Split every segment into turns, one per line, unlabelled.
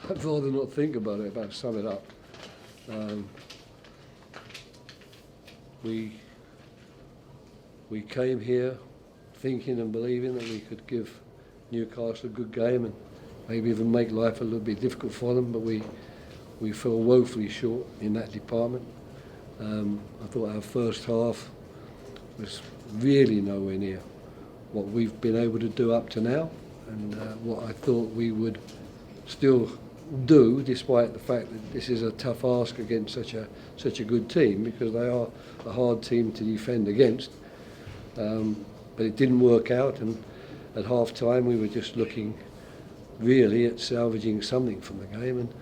I'd rather not think about it, about sum it up. We came here thinking and believing that we could give Newcastle a good game and maybe even make life a little bit difficult for them, but we fell woefully short in that department. I thought our first half was really nowhere near what we've been able to do up to now, and what I thought we would still do, despite the fact that this is a tough ask against such a good team, because they are a hard team to defend against. But it didn't work out, and at half time we were just looking really at salvaging something from the game and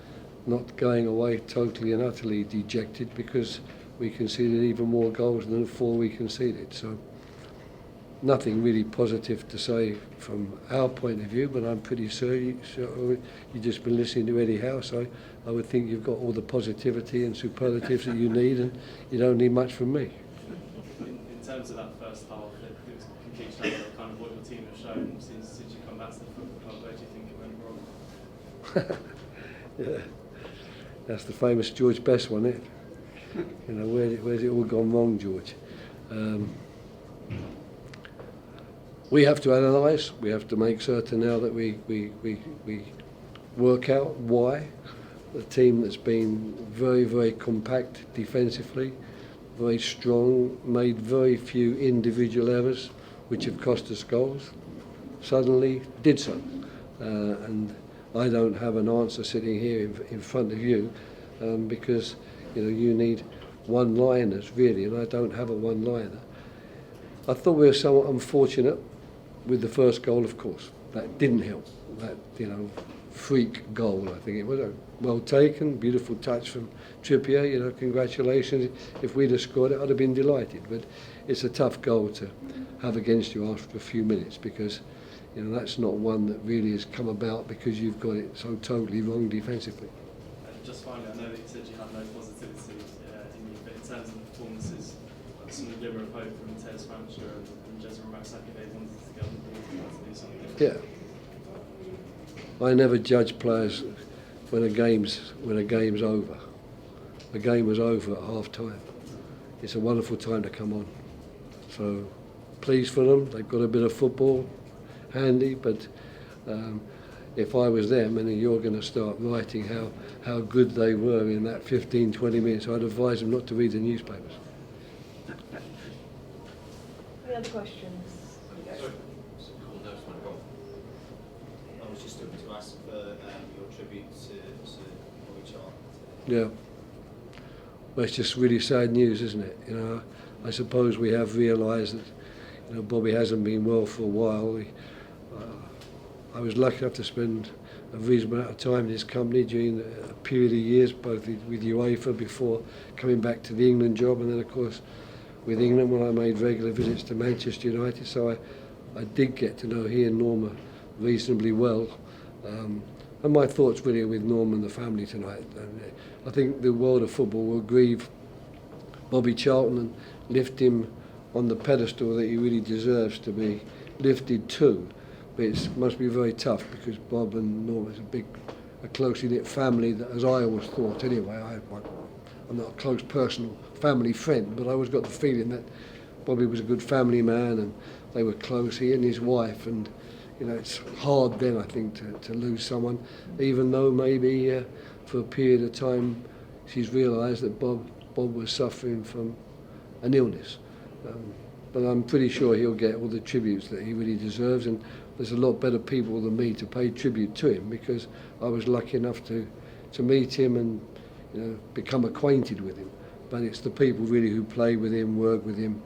not going away totally and utterly dejected because we conceded even more goals than the 4 we conceded. So nothing really positive to say from our point of view, but I'm pretty sure you've just been listening to Eddie Howe, so I would think you've got all the positivity and superlatives that you need, and you don't need much from me.
In terms of that first half, it was a complete shadow of kind of what your team has shown since you come back to the football club. Where do you think it went wrong?
Yeah, that's the famous George Best one, isn't it? You know, where's it all gone wrong, George? We have to analyse. We have to make certain now that we work out why the team that's been very, very compact defensively, very strong, made very few individual errors, which have cost us goals, suddenly did so. And I don't have an answer sitting here in front of you, because you need one-liners really, and I don't have a one-liner. I thought we were somewhat unfortunate with the first goal, of course. That didn't help. That freak goal, I think it was. Well taken, beautiful touch from Trippier. Congratulations. If we'd have scored it, I'd have been delighted. But it's a tough goal to have against you after a few minutes, because that's not one that really has come about because you've got it so totally wrong defensively.
Just finally, I know that you said you had no positivity in you, but in terms of the performances, some glimmer of hope from Tez Francher and Jezra Maxaki, they wanted to go on the ball to do something.
Yeah. I never judge players when a game's over. The game was over at half time. It's a wonderful time to come on. So pleased for them. They've got a bit of football handy, but if I was them and you're going to start writing how good they were in that 15-20 minutes, I'd advise them not to read the newspapers.
Any other questions?
I was just looking to ask for your tribute to Bobby Charlton.
Yeah. Well, it's just really sad news, isn't it? I suppose we have realised that Bobby hasn't been well for a while. I was lucky enough to spend a reasonable amount of time in his company during a period of years, both with UEFA before coming back to the England job, and then of course with England when I made regular visits to Manchester United. So I did get to know he and Norma reasonably well, and my thoughts really are with Norma and the family tonight. And I think the world of football will grieve Bobby Charlton and lift him on the pedestal that he really deserves to be lifted to. But it must be very tough because Bob and Norma is a closely knit family, that, as I always thought anyway. I'm not a close personal family friend, but I always got the feeling that Bobby was a good family man and they were close, he and his wife, and it's hard then, I think, to lose someone, even though maybe for a period of time she's realised that Bob was suffering from an illness. But I'm pretty sure he'll get all the tributes that he really deserves, and there's a lot better people than me to pay tribute to him, because I was lucky enough to meet him and become acquainted with him. But it's the people really who played with him, worked with him,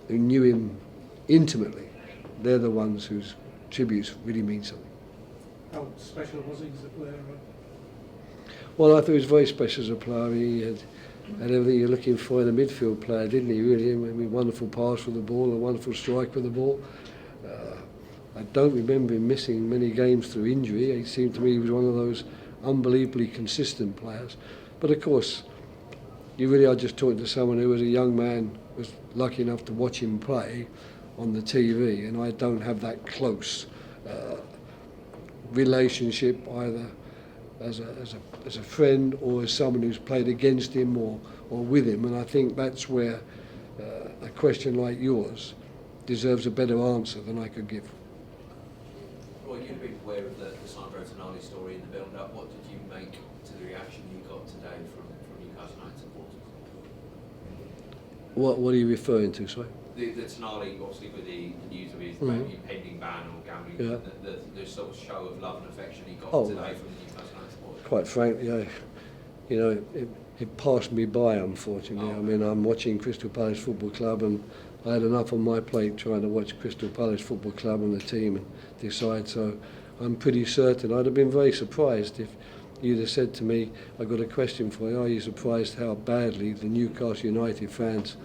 who knew him intimately. They're the ones whose tributes really mean something.
How special was he as a player?
Well, I thought he was very special as a player. He had everything you're looking for in a midfield player, didn't he? Really, I mean, wonderful pass with the ball, a wonderful strike with the ball. I don't remember him missing many games through injury. It seemed to me he was one of those unbelievably consistent players. But of course, you really are just talking to someone who, as a young man, was lucky enough to watch him play on the TV, and I don't have that close relationship either as a friend or as someone who's played against him or with him, and I think that's where a question like yours deserves a better answer than I could give.
Roy, you'd have been aware of the Sandro Tonali story in the build-up. What did you make to the reaction you got today from Newcastle United supporters?
What are you referring to, sorry?
The Tonali, obviously, with the news of his impending ban on gambling, the sort of show of love and affection he got today from the Newcastle United supporters.
Quite frankly, it passed me by, unfortunately. I mean, I'm watching Crystal Palace Football Club, and I had enough on my plate trying to watch Crystal Palace Football Club and the team and decide. So I'm pretty certain I'd have been very surprised if you'd have said to me, I've got a question for you, are you surprised how badly the Newcastle United fans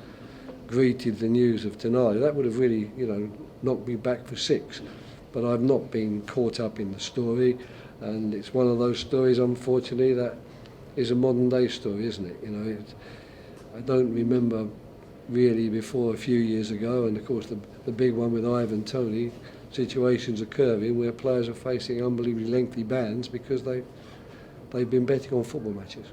greeted the news of Tonali? That would have really, knocked me back for six. But I've not been caught up in the story, and it's one of those stories, unfortunately, that is a modern day story, isn't it? I don't remember really before a few years ago, and of course the big one with Ivan Toney, situations occurring where players are facing unbelievably lengthy bans because they've been betting on football matches.